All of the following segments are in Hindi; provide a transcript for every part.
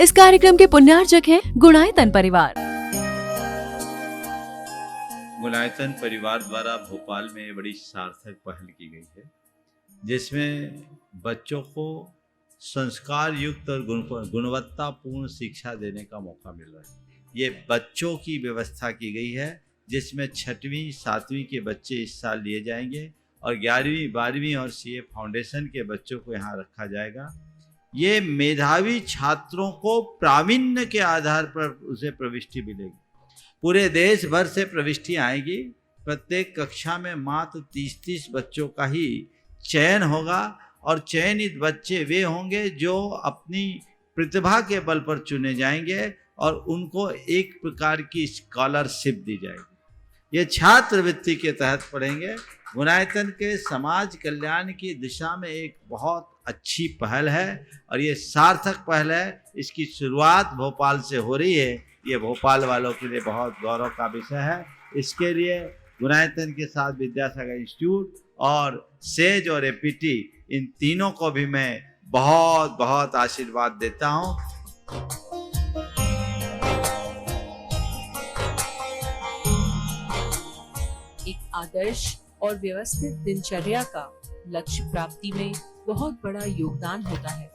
इस कार्यक्रम के पुण्यार्चक हैं गुणायतन परिवार। गुणायतन परिवार द्वारा भोपाल में बड़ी सार्थक पहल की गई है, जिसमें बच्चों को संस्कार युक्त और गुणवत्तापूर्ण शिक्षा देने का मौका मिल रहा है। ये बच्चों की व्यवस्था की गई है, जिसमें 6वीं 7वीं के बच्चे इस साल लिए जाएंगे और 11वीं 12वीं और सीए फाउंडेशन के बच्चों को यहाँ रखा जाएगा। ये मेधावी छात्रों को प्रावीण्य के आधार पर उसे प्रविष्टि मिलेगी। पूरे देश भर से प्रविष्टि आएगी। प्रत्येक कक्षा में मात्र 30-30 बच्चों का ही चयन होगा और चयनित बच्चे वे होंगे जो अपनी प्रतिभा के बल पर चुने जाएंगे और उनको एक प्रकार की स्कॉलरशिप दी जाएगी। ये छात्रवृत्ति के तहत पढ़ेंगे। गुणायतन के समाज कल्याण की दिशा में एक बहुत अच्छी पहल है और ये सार्थक पहल है। इसकी शुरुआत भोपाल से हो रही है। ये भोपाल वालों के लिए बहुत गौरव का विषय है। इसके लिए गुणायतन के साथ विद्यासागर इंस्टीट्यूट और सेज और एपीटी, इन तीनों को भी मैं बहुत बहुत आशीर्वाद देता हूँ। एक आदर्श और व्यवस्थित दिनचर्या का लक्ष्य प्राप्ति में बहुत बड़ा योगदान होता है।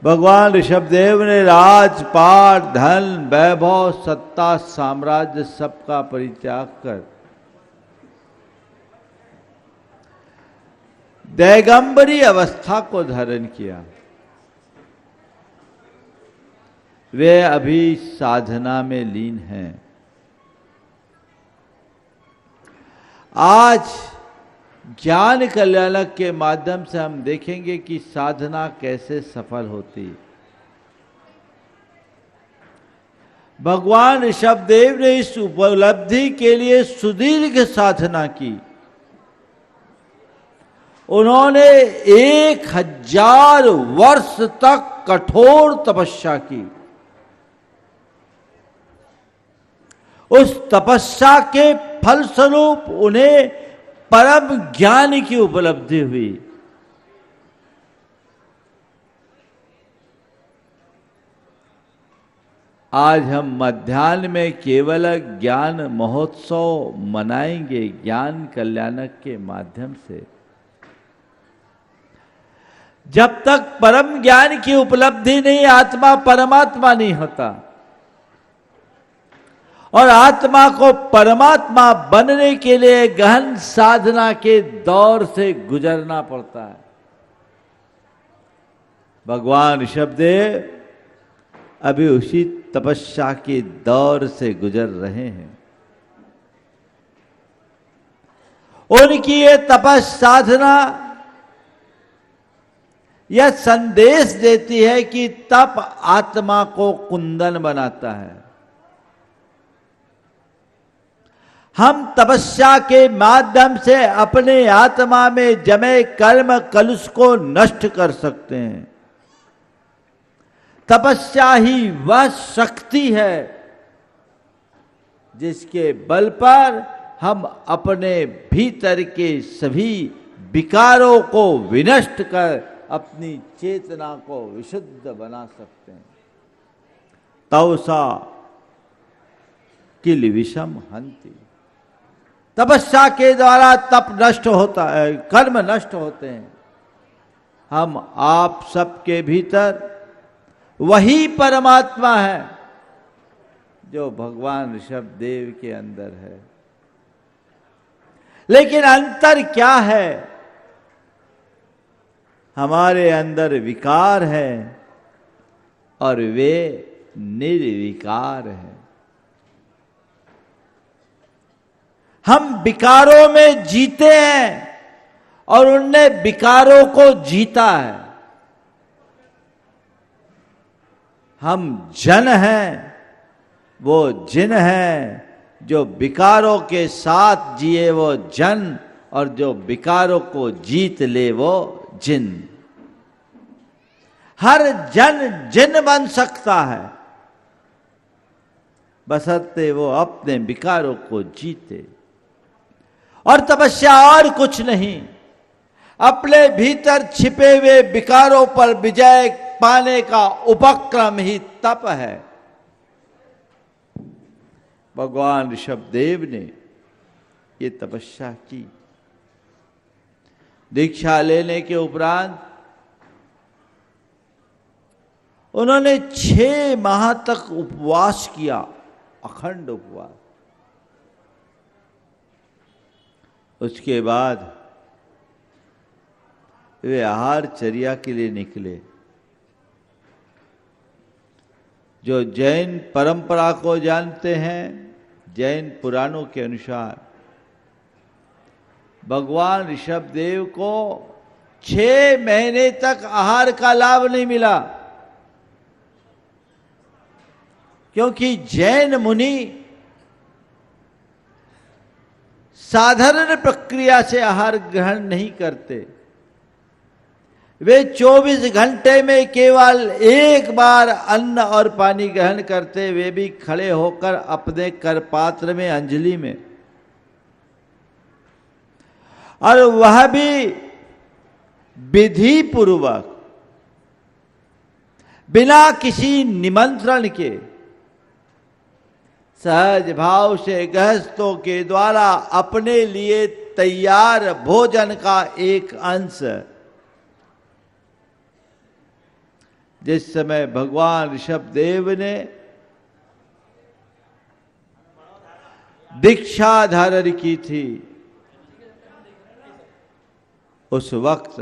भगवान ऋषभदेव ने राजपाट, धन, वैभव, सत्ता, साम्राज्य सबका परित्याग कर दैगंबरी अवस्था को धारण किया। वे अभी साधना में लीन हैं। आज ज्ञान कल्याणक के माध्यम से हम देखेंगे कि साधना कैसे सफल होती। भगवान ऋषभदेव ने इस उपलब्धि के लिए सुदीर्घ साधना की। उन्होंने 1000 वर्ष तक कठोर तपस्या की। उस तपस्या के फलस्वरूप उन्हें परम ज्ञान की उपलब्धि हुई। आज हम मध्याह्न में केवल ज्ञान महोत्सव मनाएंगे ज्ञान कल्याणक के माध्यम से। जब तक परम ज्ञान की उपलब्धि नहीं, आत्मा परमात्मा नहीं होता और आत्मा को परमात्मा बनने के लिए गहन साधना के दौर से गुजरना पड़ता है। भगवान ऋषभदेव अभी उसी तपस्या के दौर से गुजर रहे हैं। उनकी ये तपस साधना यह संदेश देती है कि तप आत्मा को कुंदन बनाता है। हम तपस्या के माध्यम से अपने आत्मा में जमे कर्म कलुष को नष्ट कर सकते हैं। तपस्या ही वह शक्ति है जिसके बल पर हम अपने भीतर के सभी विकारों को विनष्ट कर अपनी चेतना को विशुद्ध बना सकते हैं। तवसा किल विषम हंति। तपस्या के द्वारा तप नष्ट होता है, कर्म नष्ट होते हैं। हम आप सबके भीतर वही परमात्मा है जो भगवान ऋषभदेव के अंदर है। लेकिन अंतर क्या है? हमारे अंदर विकार है और वे निर्विकार है। हम विकारों में जीते हैं और उनने विकारों को जीता है। हम जन हैं, वो जिन हैं। जो विकारों के साथ जिए वो जन और जो विकारों को जीत ले वो जिन। हर जन जिन बन सकता है, बशर्ते वो अपने विकारों को जीते। और तपस्या और कुछ नहीं, अपने भीतर छिपे हुए विकारों पर विजय पाने का उपक्रम ही तप है। भगवान ऋषभदेव ने ये तपस्या की। दीक्षा लेने के उपरांत उन्होंने 6 माह तक उपवास किया, अखंड उपवास। उसके बाद वे आहारचर्या के लिए निकले। जो जैन परंपरा को जानते हैं, जैन पुराणों के अनुसार भगवान ऋषभदेव को 6 महीने तक आहार का लाभ नहीं मिला, क्योंकि जैन मुनि साधारण प्रक्रिया से आहार ग्रहण नहीं करते। वे 24 घंटे में केवल एक बार अन्न और पानी ग्रहण करते, वे भी खड़े होकर अपने करपात्र में, अंजलि में, और वह भी विधि पूर्वक, बिना किसी निमंत्रण के, सहज भाव से गृहस्थों के द्वारा अपने लिए तैयार भोजन का एक अंश। जिस समय भगवान ऋषभदेव ने दीक्षा धारण की थी, उस वक्त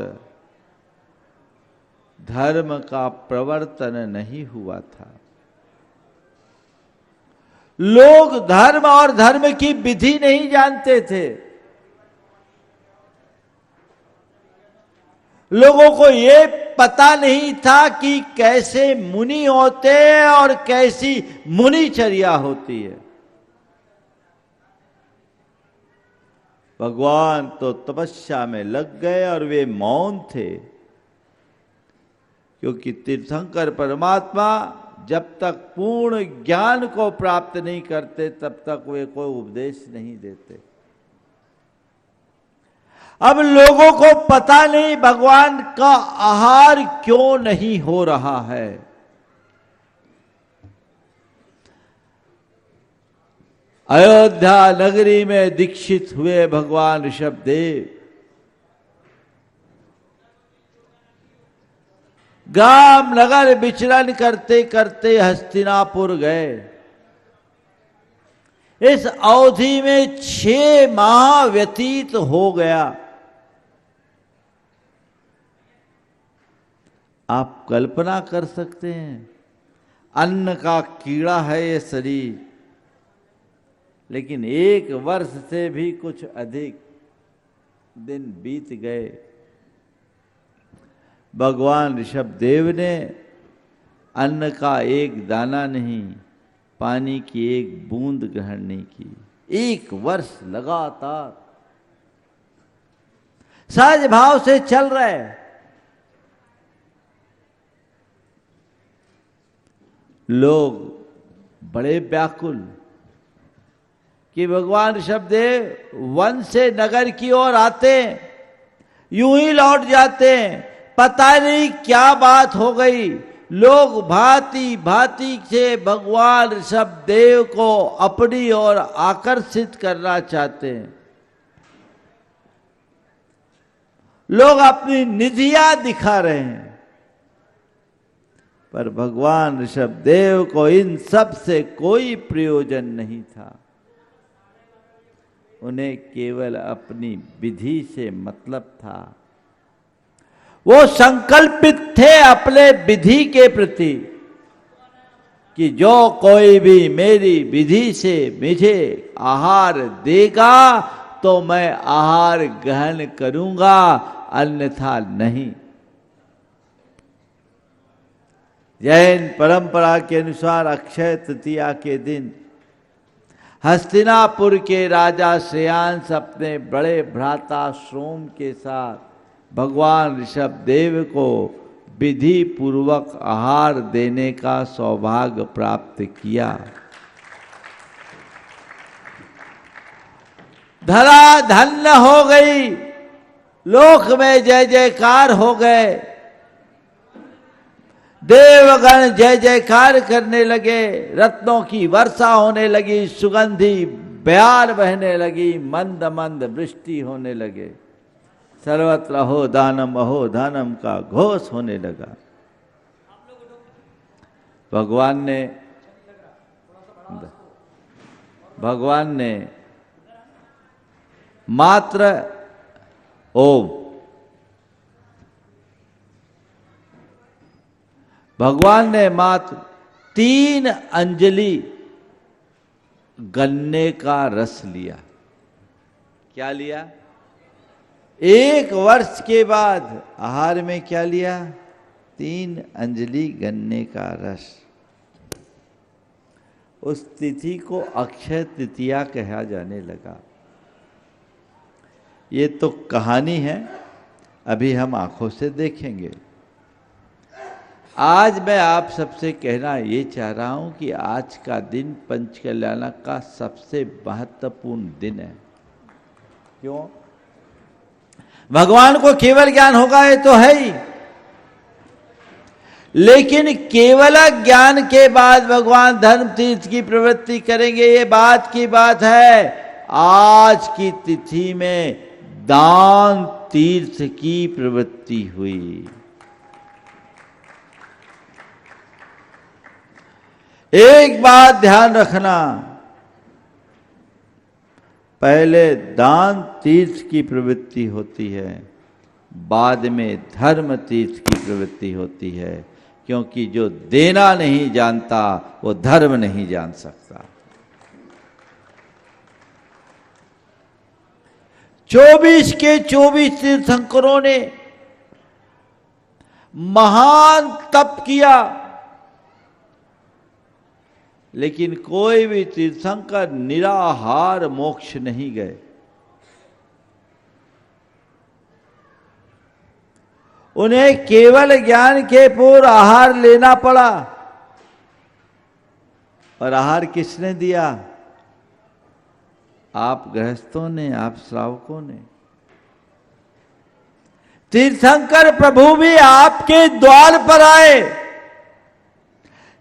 धर्म का प्रवर्तन नहीं हुआ था। लोग धर्म और धर्म की विधि नहीं जानते थे। लोगों को ये पता नहीं था कि कैसे मुनि होते हैं और कैसी मुनिचर्या होती है। भगवान तो तपस्या में लग गए और वे मौन थे, क्योंकि तीर्थंकर परमात्मा जब तक पूर्ण ज्ञान को प्राप्त नहीं करते तब तक वे कोई उपदेश नहीं देते। अब लोगों को पता नहीं भगवान का आहार क्यों नहीं हो रहा है। अयोध्या नगरी में दीक्षित हुए भगवान ऋषभदेव ग्राम नगर विचरण करते करते हस्तिनापुर गए। इस अवधि में 6 माह व्यतीत हो गया। आप कल्पना कर सकते हैं, अन्न का कीड़ा है ये शरीर, लेकिन 1 वर्ष से भी कुछ अधिक दिन बीत गए। भगवान ऋषभदेव ने अन्न का एक दाना नहीं, पानी की एक बूंद ग्रहण नहीं की। 1 वर्ष लगातार सहज भाव से चल रहे। लोग बड़े व्याकुल कि भगवान ऋषभदेव वन से नगर की ओर आते, यूं ही लौट जाते, पता नहीं क्या बात हो गई। लोग भांति भांति से भगवान ऋषभदेव को अपनी ओर आकर्षित करना चाहते हैं। लोग अपनी निधियां दिखा रहे हैं, पर भगवान ऋषभदेव को इन सब से कोई प्रयोजन नहीं था। उन्हें केवल अपनी विधि से मतलब था। वो संकल्पित थे अपने विधि के प्रति कि जो कोई भी मेरी विधि से मुझे आहार देगा तो मैं आहार ग्रहण करूंगा, अन्यथा नहीं। जैन परंपरा के अनुसार अक्षय तृतीया के दिन हस्तिनापुर के राजा श्रेयांश अपने बड़े भ्राता सोम के साथ भगवान ऋषभदेव को विधि पूर्वक आहार देने का सौभाग्य प्राप्त किया। धरा धन्य हो गई, लोक में जय जयकार हो गए, देवगण जय जयकार करने लगे, रत्नों की वर्षा होने लगी, सुगंधी बयार बहने लगी, मंद मंद वृष्टि होने लगे, सर्वत्र अहो दानम का घोष होने लगा। भगवान ने मात्र ओम, भगवान ने मात्र 3 अंजलि गन्ने का रस लिया। क्या लिया? 1 वर्ष के बाद आहार में क्या लिया? 3 अंजलि गन्ने का रस। उस तिथि को अक्षय तृतीया कहा जाने लगा। ये तो कहानी है, अभी हम आंखों से देखेंगे। आज मैं आप सबसे कहना ये चाह रहा हूं कि आज का दिन पंचकल्याण का सबसे महत्वपूर्ण दिन है। क्यों? भगवान को केवल ज्ञान होगा ये तो है ही, लेकिन केवल ज्ञान के बाद भगवान धर्म तीर्थ की प्रवृत्ति करेंगे, ये बात की बात है। आज की तिथि में दान तीर्थ की प्रवृत्ति हुई। एक बात ध्यान रखना, पहले दान तीर्थ की प्रवृत्ति होती है, बाद में धर्म तीर्थ की प्रवृत्ति होती है, क्योंकि जो देना नहीं जानता वो धर्म नहीं जान सकता। 24 के 24 तीर्थंकरों ने महान तप किया, लेकिन कोई भी तीर्थंकर निराहार मोक्ष नहीं गए। उन्हें केवल ज्ञान के पूर्व आहार लेना पड़ा। और आहार किसने दिया? आप गृहस्थों ने, आप श्रावकों ने। तीर्थंकर प्रभु भी आपके द्वार पर आए।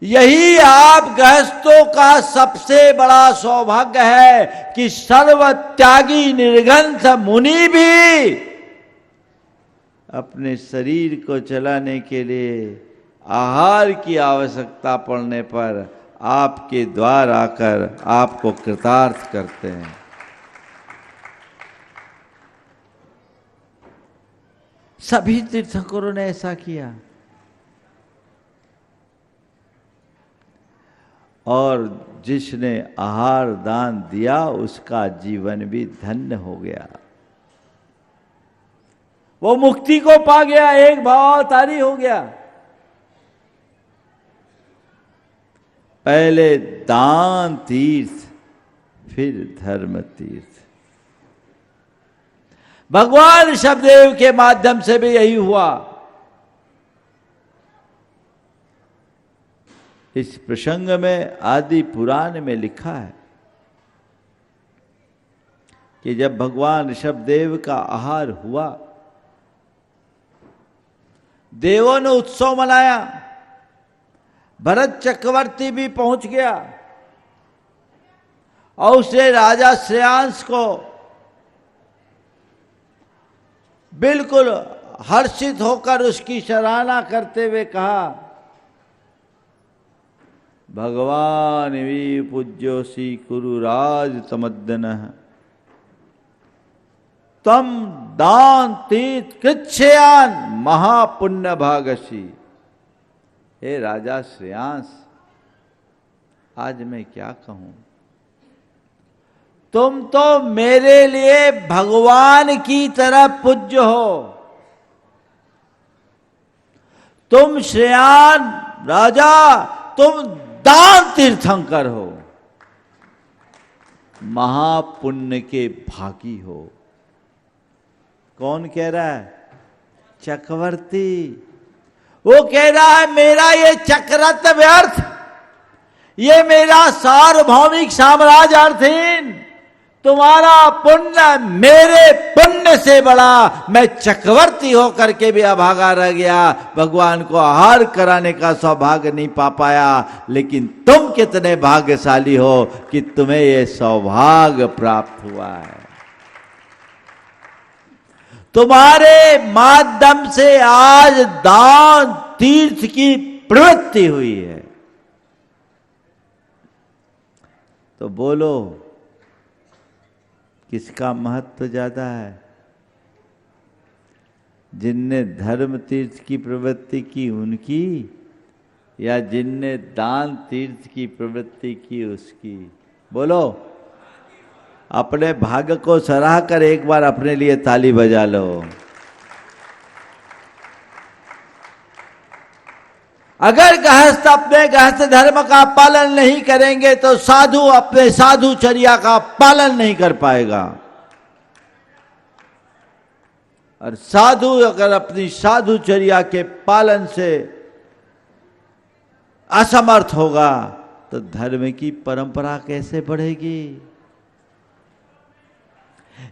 यही आप गृहस्थों का सबसे बड़ा सौभाग्य है कि सर्वत्यागी निर्ग्रंथ मुनि भी अपने शरीर को चलाने के लिए आहार की आवश्यकता पड़ने पर आपके द्वार आकर आपको कृतार्थ करते हैं। सभी तीर्थंकरों ने ऐसा किया और जिसने आहार दान दिया उसका जीवन भी धन्य हो गया, वो मुक्ति को पा गया, एक भावावतारी हो गया। पहले दान तीर्थ, फिर धर्म तीर्थ। भगवान ऋषभदेव के माध्यम से भी यही हुआ। इस प्रसंग में आदि पुराण में लिखा है कि जब भगवान ऋषभदेव का आहार हुआ, देवों ने उत्सव मनाया, भरत चक्रवर्ती भी पहुंच गया और उसने राजा श्रेयांश को बिल्कुल हर्षित होकर उसकी सराहना करते हुए कहा, भगवान वी पूज्योसी कुरुराज तमद्दनः तम दान तीर्थ कृच्छयान महापुण्य भागसी। हे राजा श्रेयांश, आज मैं क्या कहूं, तुम तो मेरे लिए भगवान की तरह पूज्य हो। तुम श्रेयान राजा, तुम दान तीर्थंकर हो। महापुण्य के भागी हो। कौन कह रहा है? चक्रवर्ती। वो कह रहा है मेरा ये चक्ररत्न व्यर्थ, ये मेरा सार्वभौमिक साम्राज्य अर्थहीन, तुम्हारा पुण्य मेरे पुण्य से बड़ा, मैं चक्रवर्ती होकर के भी अभागा रह गया, भगवान को आहार कराने का सौभाग्य नहीं पा पाया। लेकिन तुम कितने भाग्यशाली हो कि तुम्हें ये सौभाग्य प्राप्त हुआ है। तुम्हारे माध्यम से आज दान तीर्थ की प्रवृत्ति हुई है। तो बोलो किसका महत्व ज्यादा है? जिनने धर्म तीर्थ की प्रवृत्ति की उनकी, या जिनने दान तीर्थ की प्रवृत्ति की उसकी? बोलो। अपने भाग्य को सराह कर एक बार अपने लिए ताली बजा लो। अगर गृहस्थ अपने गृहस्थ धर्म का पालन नहीं करेंगे तो साधु अपने साधुचर्या का पालन नहीं कर पाएगा, और साधु अगर अपनी साधुचर्या के पालन से असमर्थ होगा तो धर्म की परंपरा कैसे बढ़ेगी?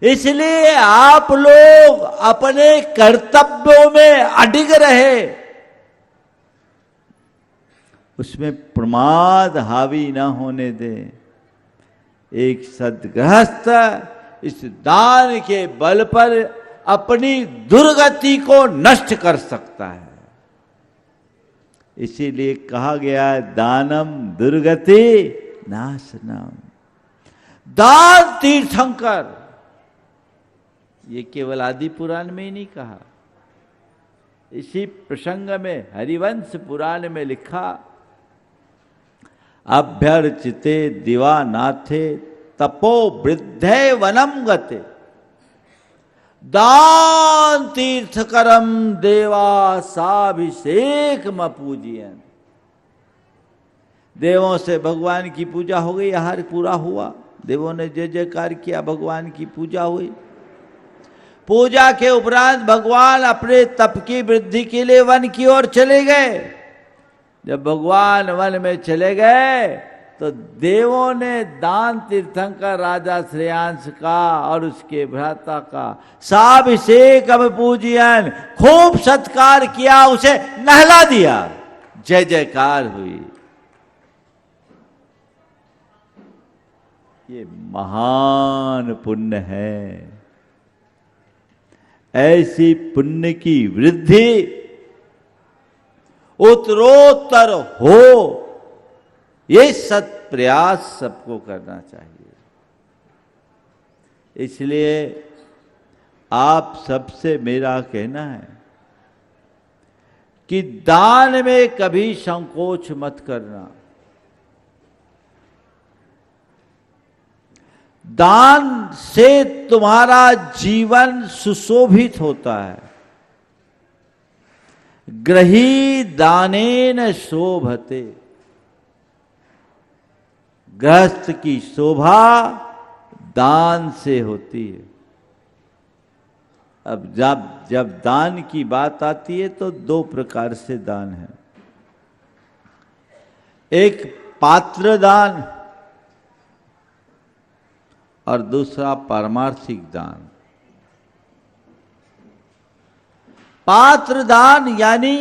इसलिए आप लोग अपने कर्तव्यों में अडिग रहे, उसमें प्रमाद हावी न होने दें। एक सद्गृहस्थ इस दान के बल पर अपनी दुर्गति को नष्ट कर सकता है। इसीलिए कहा गया है दानम दुर्गति नाशनम। दान तीर्थंकर, ये केवल आदि पुराण में ही नहीं कहा, इसी प्रसंग में हरिवंश पुराण में लिखा, अभ्यर्चिते दिवानाथे तपो वृद्धे वनम गते दान तीर्थकरम देवा साभिषेक पूजियन। देवों से भगवान की पूजा हो गई, आहार पूरा हुआ, देवों ने जय जयकार किया, भगवान की पूजा हुई। पूजा के उपरांत भगवान अपने तप की वृद्धि के लिए वन की ओर चले गए। जब भगवान वन में चले गए तो देवों ने दान तीर्थंकर राजा श्रेयांश का और उसके भ्राता का साभिषेक पूजियन, खूब सत्कार किया, उसे नहला दिया, जय जयकार हुई। ये महान पुण्य है। ऐसी पुण्य की वृद्धि उत्तरोत्तर हो, ये सत्प्रयास सबको करना चाहिए। इसलिए आप सबसे मेरा कहना है कि दान में कभी संकोच मत करना। दान से तुम्हारा जीवन सुशोभित होता है। ग्रही दानेन शोभते, गृहस्थ की शोभा दान से होती है। अब जब दान की बात आती है तो दो प्रकार से दान है। एक पात्र दान और दूसरा पारमार्थिक दान। पात्र दान यानी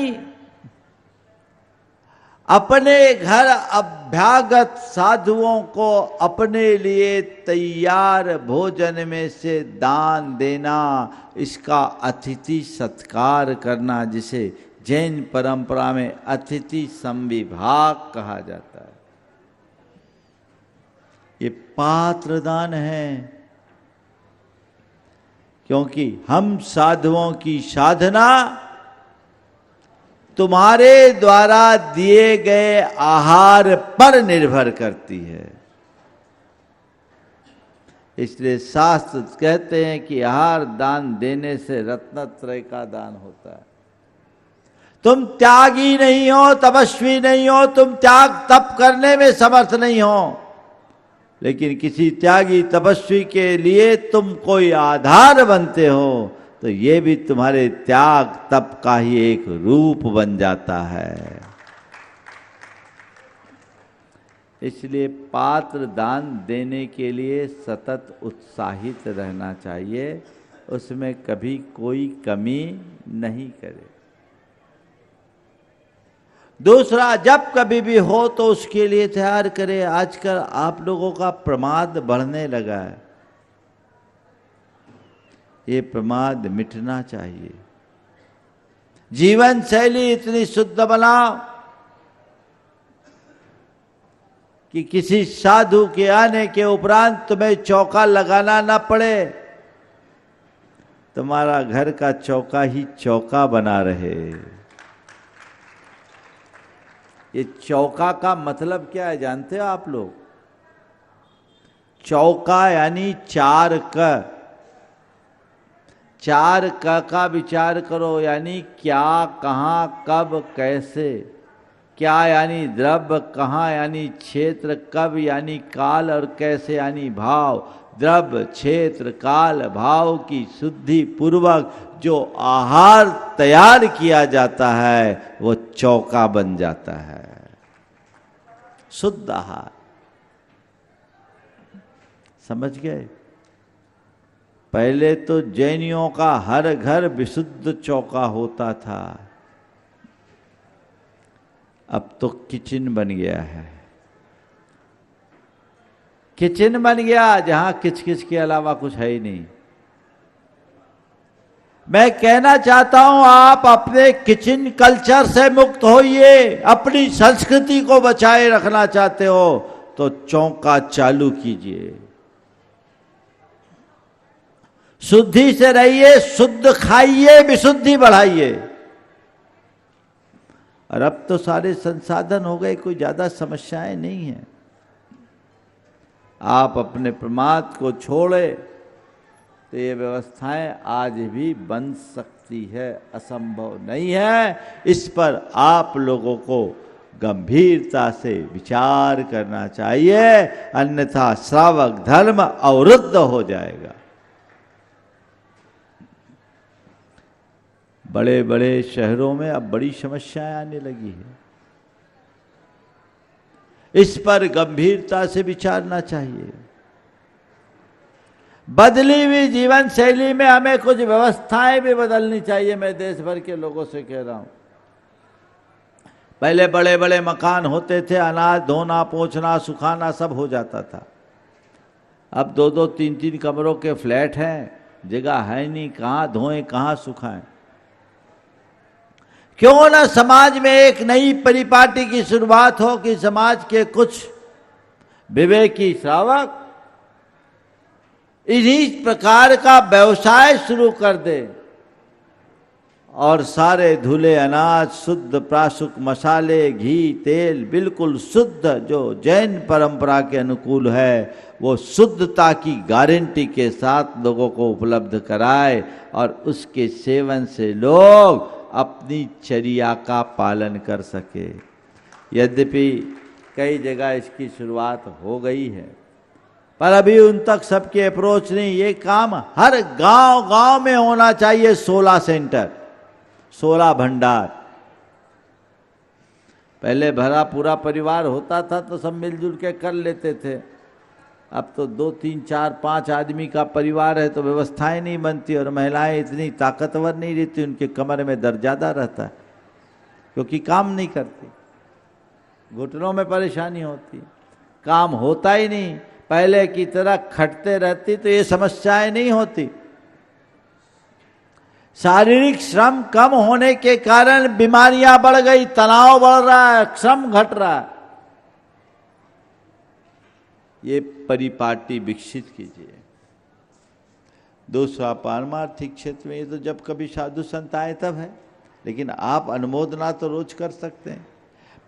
अपने घर अभ्यागत साधुओं को अपने लिए तैयार भोजन में से दान देना, इसका अतिथि सत्कार करना, जिसे जैन परंपरा में अतिथि संविभाग कहा जाता है। ये पात्र दान है, क्योंकि हम साधुओं की साधना तुम्हारे द्वारा दिए गए आहार पर निर्भर करती है। इसलिए शास्त्र कहते हैं कि आहार दान देने से रत्नत्रय का दान होता है। तुम त्यागी नहीं हो, तपस्वी नहीं हो, तुम त्याग तप करने में समर्थ नहीं हो, लेकिन किसी त्यागी तपस्वी के लिए तुम कोई आधार बनते हो तो ये भी तुम्हारे त्याग तप का ही एक रूप बन जाता है। इसलिए पात्र दान देने के लिए सतत उत्साहित रहना चाहिए, उसमें कभी कोई कमी नहीं करे। दूसरा, जब कभी भी हो तो उसके लिए तैयार करें। आजकल आप लोगों का प्रमाद बढ़ने लगा है, ये प्रमाद मिटना चाहिए। जीवन शैली इतनी शुद्ध बनाओ कि किसी साधु के आने के उपरांत तुम्हें चौका लगाना ना पड़े, तुम्हारा घर का चौका ही चौका बना रहे। ये चौका का मतलब क्या है जानते हो आप लोग? चौका यानी चार क। चार क का विचार करो, यानी क्या, कहाँ, कब, कैसे। क्या यानी द्रव्य, कहाँ यानी क्षेत्र, कब यानी काल और कैसे यानी भाव। द्रव्य, क्षेत्र, काल, भाव की शुद्धि पूर्वक जो आहार तैयार किया जाता है वो चौका बन जाता है, शुद्ध आहार। समझ गए? पहले तो जैनियों का हर घर विशुद्ध चौका होता था, अब तो किचन बन गया है। किचन बन गया जहां किच-किच के अलावा कुछ है ही नहीं। मैं कहना चाहता हूं, आप अपने किचन कल्चर से मुक्त होइए। अपनी संस्कृति को बचाए रखना चाहते हो तो चौका चालू कीजिए। शुद्धि से रहिए, शुद्ध खाइए, विशुद्धि बढ़ाइए। और अब तो सारे संसाधन हो गए, कोई ज्यादा समस्याएं नहीं है। आप अपने प्रमाद को छोड़े तो ये व्यवस्थाएं आज भी बन सकती है, असंभव नहीं है। इस पर आप लोगों को गंभीरता से विचार करना चाहिए, अन्यथा श्रावक धर्म अवरुद्ध हो जाएगा। बड़े बड़े शहरों में अब बड़ी समस्याएं आने लगी है, इस पर गंभीरता से विचारना चाहिए। बदली हुई जीवन शैली में हमें कुछ व्यवस्थाएं भी बदलनी चाहिए। मैं देश भर के लोगों से कह रहा हूं, पहले बड़े बड़े मकान होते थे, अनाज धोना, पोंछना, सुखाना सब हो जाता था। अब 2-2, 3-3 कमरों के फ्लैट हैं, जगह है नहीं, कहाँ धोएं, कहाँ सुखाएं। क्यों ना समाज में एक नई परिपाटी की शुरुआत हो कि समाज के कुछ विवेकी श्रावक इन्हीं प्रकार का व्यवसाय शुरू कर दे और सारे धुले अनाज, शुद्ध प्राशुक मसाले, घी, तेल बिल्कुल शुद्ध, जो जैन परंपरा के अनुकूल है, वो शुद्धता की गारंटी के साथ लोगों को उपलब्ध कराए और उसके सेवन से लोग अपनी चर्या का पालन कर सके। यद्यपि कई जगह इसकी शुरुआत हो गई है, पर अभी उन तक सबके अप्रोच नहीं। ये काम हर गांव में होना चाहिए। 16 सेंटर, 16 भंडार। पहले भरा पूरा परिवार होता था तो सब मिलजुल के कर लेते थे। अब तो 2, 3, 4, 5 आदमी का परिवार है तो व्यवस्थाएं नहीं बनती, और महिलाएं इतनी ताकतवर नहीं रहती, उनके कमर में दर्द ज़्यादा रहता है क्योंकि काम नहीं करती, घुटनों में परेशानी होती, काम होता ही नहीं। पहले की तरह खटते रहती तो ये समस्याएं नहीं होती। शारीरिक श्रम कम होने के कारण बीमारियां बढ़ गई, तनाव बढ़ रहा है, श्रम घट रहा है। ये परिपाटी विकसित कीजिए। दूसरा, पारमार्थिक क्षेत्र में ये तो जब कभी साधु संत आए तब है, लेकिन आप अनुमोदना तो रोज कर सकते हैं,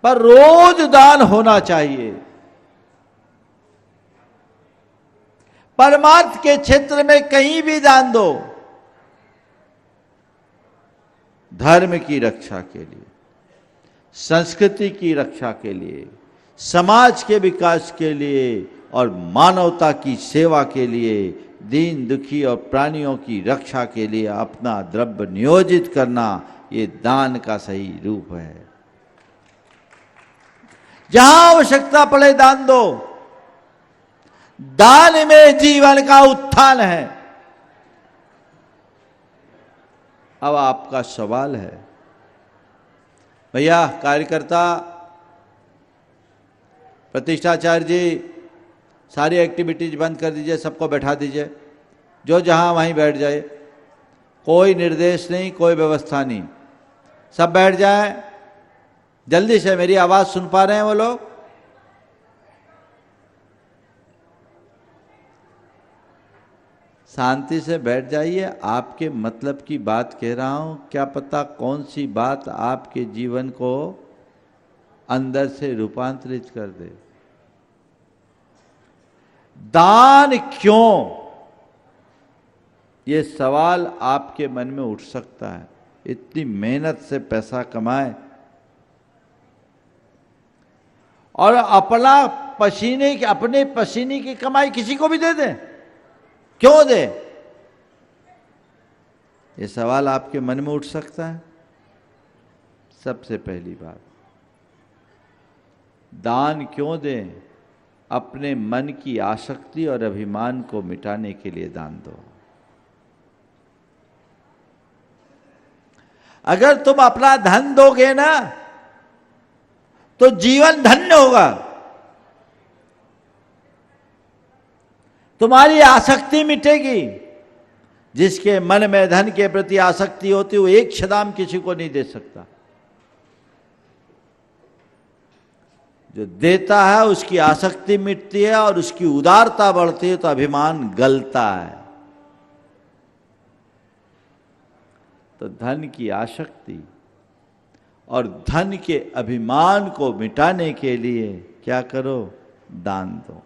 पर रोज दान होना चाहिए। परमार्थ के क्षेत्र में कहीं भी दान दो, धर्म की रक्षा के लिए, संस्कृति की रक्षा के लिए, समाज के विकास के लिए और मानवता की सेवा के लिए, दीन दुखी और प्राणियों की रक्षा के लिए अपना द्रव्य नियोजित करना, ये दान का सही रूप है। जहां आवश्यकता पड़े दान दो। दान में जीवन का उत्थान है। अब आपका सवाल है, भैया कार्यकर्ता, प्रतिष्ठाचार्य जी, सारी एक्टिविटीज बंद कर दीजिए, सबको बैठा दीजिए, जो जहां वहीं बैठ जाए, कोई निर्देश नहीं, कोई व्यवस्था नहीं, सब बैठ जाए जल्दी से। मेरी आवाज सुन पा रहे हैं वो लोग? शांति से बैठ जाइए। आपके मतलब की बात कह रहा हूं, क्या पता कौन सी बात आपके जीवन को अंदर से रूपांतरित कर दे। दान क्यों, ये सवाल आपके मन में उठ सकता है। इतनी मेहनत से पैसा कमाए और अपने पसीने की कमाई किसी को भी दे दें, क्यों दे? ये सवाल आपके मन में उठ सकता है। सबसे पहली बात, दान क्यों दें? अपने मन की आसक्ति और अभिमान को मिटाने के लिए दान दो। अगर तुम अपना धन दोगे ना, तो जीवन धन्य होगा। तुम्हारी आसक्ति मिटेगी। जिसके मन में धन के प्रति आसक्ति होती है, वो एक छदाम किसी को नहीं दे सकता। जो देता है उसकी आसक्ति मिटती है और उसकी उदारता बढ़ती है, तो अभिमान गलता है। तो धन की आसक्ति और धन के अभिमान को मिटाने के लिए क्या करो? दान दो।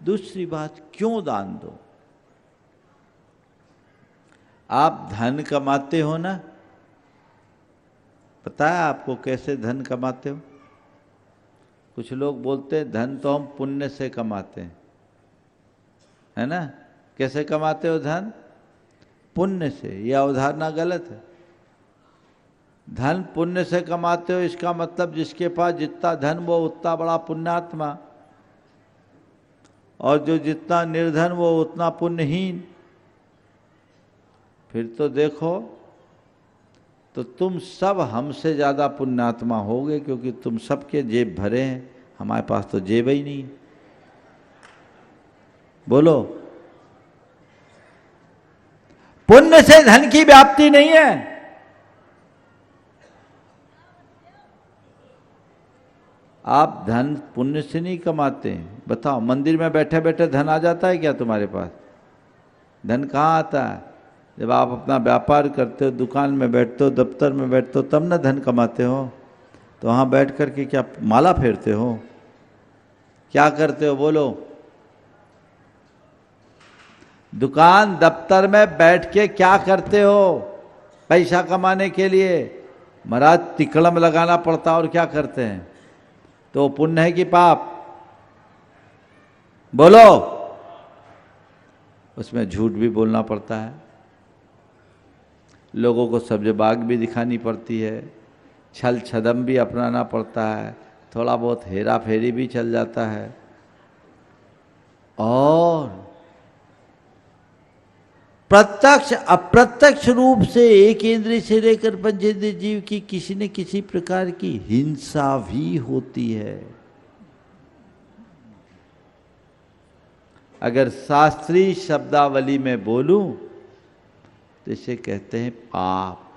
दूसरी बात, क्यों दान दो? आप धन कमाते हो ना, पता है आपको कैसे धन कमाते हो? कुछ लोग बोलते हैं धन तो हम पुण्य से कमाते हैं, है ना? कैसे कमाते हो धन? पुण्य से। यह अवधारणा गलत है। धन पुण्य से कमाते हो, इसका मतलब जिसके पास जितना धन वो उतना बड़ा पुण्यात्मा, और जो जितना निर्धन वो उतना पुण्यहीन। फिर तो देखो, तो तुम सब हमसे ज़्यादा पुण्यात्मा होगे, क्योंकि तुम सबके जेब भरे हैं, हमारे पास तो जेब ही नहीं। बोलो, पुण्य से धन की व्याप्ति नहीं है। आप धन पुण्य से नहीं कमाते हैं। बताओ, मंदिर में बैठे बैठे धन आ जाता है क्या तुम्हारे पास? धन कहाँ आता है? जब आप अपना व्यापार करते हो, दुकान में बैठते हो, दफ्तर में बैठते हो, तब ना धन कमाते हो। तो वहाँ बैठ कर के क्या माला फेरते हो? क्या करते हो? बोलो। दुकान दफ्तर में बैठ के क्या करते हो पैसा कमाने के लिए? महाराज तिकड़म लगाना पड़ता, और क्या करते हैं? तो पुण्य है कि पाप? बोलो। उसमें झूठ भी बोलना पड़ता है, लोगों को सब्ज़बाग भी दिखानी पड़ती है, छल छदम भी अपनाना पड़ता है, थोड़ा बहुत हेरा फेरी भी चल जाता है, और प्रत्यक्ष अप्रत्यक्ष रूप से एक इंद्रिय से लेकर पंचेंद्रिय जीव की किसी न किसी प्रकार की हिंसा भी होती है। अगर शास्त्रीय शब्दावली में बोलूं तो इसे कहते हैं पाप।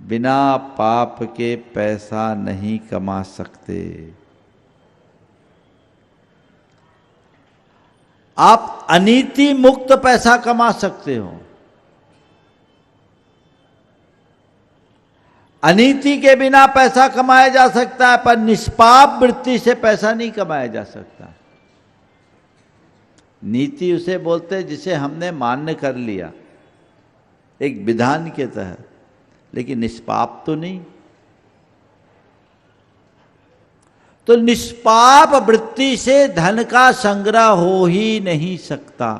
बिना पाप के पैसा नहीं कमा सकते। आप अनीति मुक्त पैसा कमा सकते हो। अनीति के बिना पैसा कमाया जा सकता है, पर निष्पाप वृत्ति से पैसा नहीं कमाया जा सकता। नीति उसे बोलते हैं जिसे हमने मान्य कर लिया एक विधान के तहत, लेकिन निष्पाप तो नहीं। तो निष्पाप वृत्ति से धन का संग्रह हो ही नहीं सकता।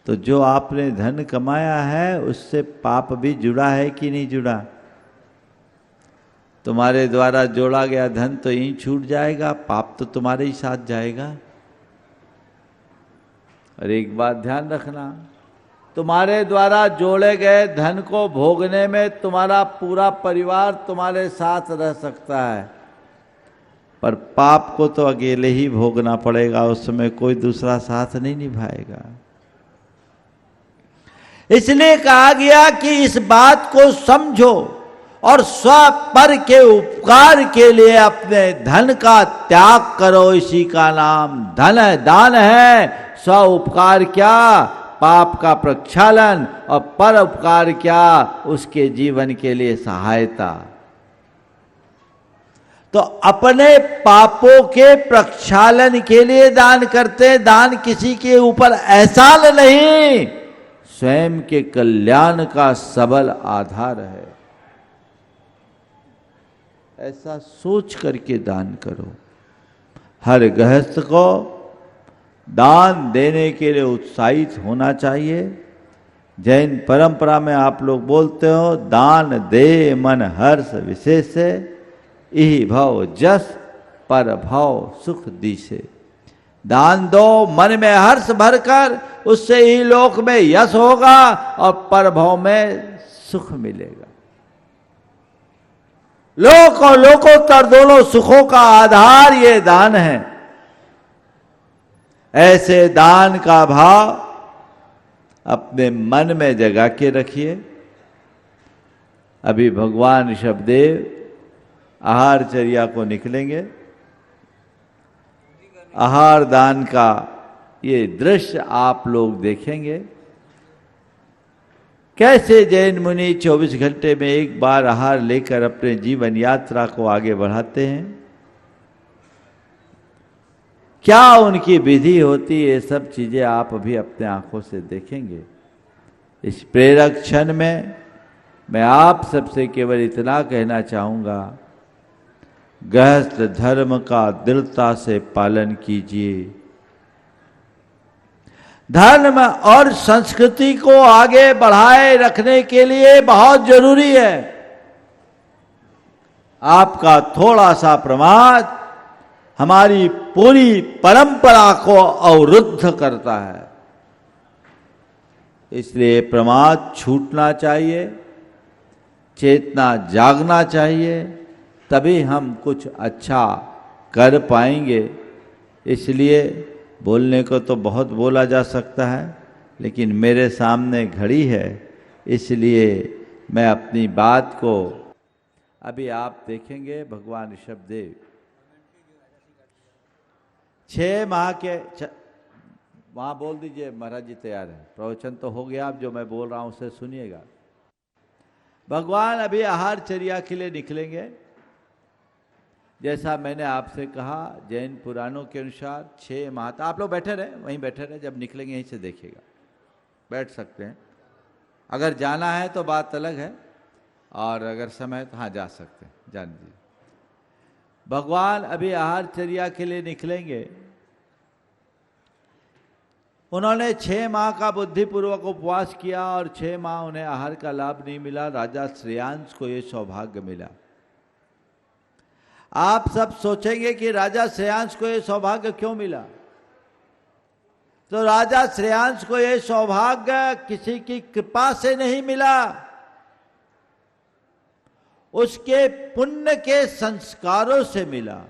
तो जो आपने धन कमाया है उससे पाप भी जुड़ा है कि नहीं जुड़ा? तुम्हारे द्वारा जोड़ा गया धन तो यहीं छूट जाएगा, पाप तो तुम्हारे ही साथ जाएगा। और एक बात ध्यान रखना, तुम्हारे द्वारा जोड़े गए धन को भोगने में तुम्हारा पूरा परिवार तुम्हारे साथ रह सकता है, पर पाप को तो अकेले ही भोगना पड़ेगा, उसमें कोई दूसरा साथ नहीं निभाएगा। इसलिए कहा गया कि इस बात को समझो और स्वपर के उपकार के लिए अपने धन का त्याग करो, इसी का नाम धन है, दान है। स्व उपकार क्या? पाप का प्रक्षालन, और पर उपकार क्या? उसके जीवन के लिए सहायता। तो अपने पापों के प्रक्षालन के लिए दान करते, दान किसी के ऊपर एहसान नहीं, स्वयं के कल्याण का सबल आधार है। ऐसा सोच करके दान करो। हर गृहस्थ को दान देने के लिए उत्साहित होना चाहिए। जैन परंपरा में आप लोग बोलते हो, दान दे मन हर्ष विशेष से, इहि भव जस पर भव सुख दिसे। दान दो मन में हर्ष भरकर, उससे ही लोक में यश होगा और पर भव में सुख मिलेगा। लोक और लोकोत्तर दोनों सुखों का आधार ये दान है। ऐसे दान का भाव अपने मन में जगा के रखिए। अभी भगवान ऋषभदेव आहारचर्या को निकलेंगे। आहार दान का ये दृश्य आप लोग देखेंगे, कैसे जैन मुनि 24 घंटे में एक बार आहार लेकर अपने जीवन यात्रा को आगे बढ़ाते हैं। क्या उनकी विधि होती है, ये सब चीजें आप अभी अपने आंखों से देखेंगे। इस प्रेरक क्षण में मैं आप सबसे केवल इतना कहना चाहूंगा, गृहस्थ धर्म का दृढ़ता से पालन कीजिए। धर्म और संस्कृति को आगे बढ़ाए रखने के लिए बहुत जरूरी है। आपका थोड़ा सा प्रमाद हमारी पूरी परंपरा को अवरुद्ध करता है। इसलिए प्रमाद छूटना चाहिए, चेतना जागना चाहिए, तभी हम कुछ अच्छा कर पाएंगे। इसलिए बोलने को तो बहुत बोला जा सकता है, लेकिन मेरे सामने घड़ी है, इसलिए मैं अपनी बात को अभी आप देखेंगे। भगवान ऋषभदेव 6 माह के वहाँ बोल दीजिए, महाराज जी तैयार है। प्रवचन तो हो गया, आप जो मैं बोल रहा हूँ उसे सुनिएगा। भगवान अभी आहारचर्या के लिए निकलेंगे। जैसा मैंने आपसे कहा, जैन पुराणों के अनुसार 6 माह। आप लोग बैठे रहे, वहीं बैठे रहे, जब निकलेंगे यहीं से देखिएगा, बैठ सकते हैं। अगर जाना है तो बात अलग है, और अगर समय तो हाँ जा सकते हैं, जान दीजिए। भगवान अभी आहारचर्या के लिए निकलेंगे। उन्होंने 6 माह का बुद्धिपूर्वक उपवास किया और 6 माह उन्हें आहार का लाभ नहीं मिला। राजा श्रेयांश को ये सौभाग्य मिला। आप सब सोचेंगे कि राजा श्रेयांश को ये सौभाग्य क्यों मिला? तो राजा श्रेयांश को ये सौभाग्य किसी की कृपा से नहीं मिला, उसके पुण्य के संस्कारों से मिला।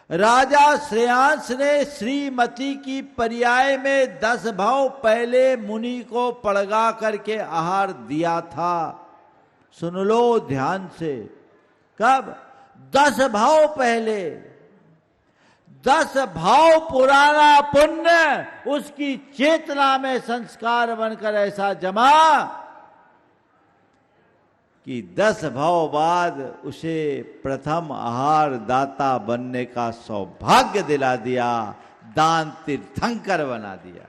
राजा श्रेयांश ने श्रीमती की पर्याय में 10 भाव पहले मुनि को पड़गा करके आहार दिया था। सुन लो ध्यान से, कब? 10 भाव पहले। 10 भाव पुराना पुण्य उसकी चेतना में संस्कार बनकर ऐसा जमा कि 10 भाव बाद उसे प्रथम आहार दाता बनने का सौभाग्य दिला दिया, दान तीर्थंकर बना दिया।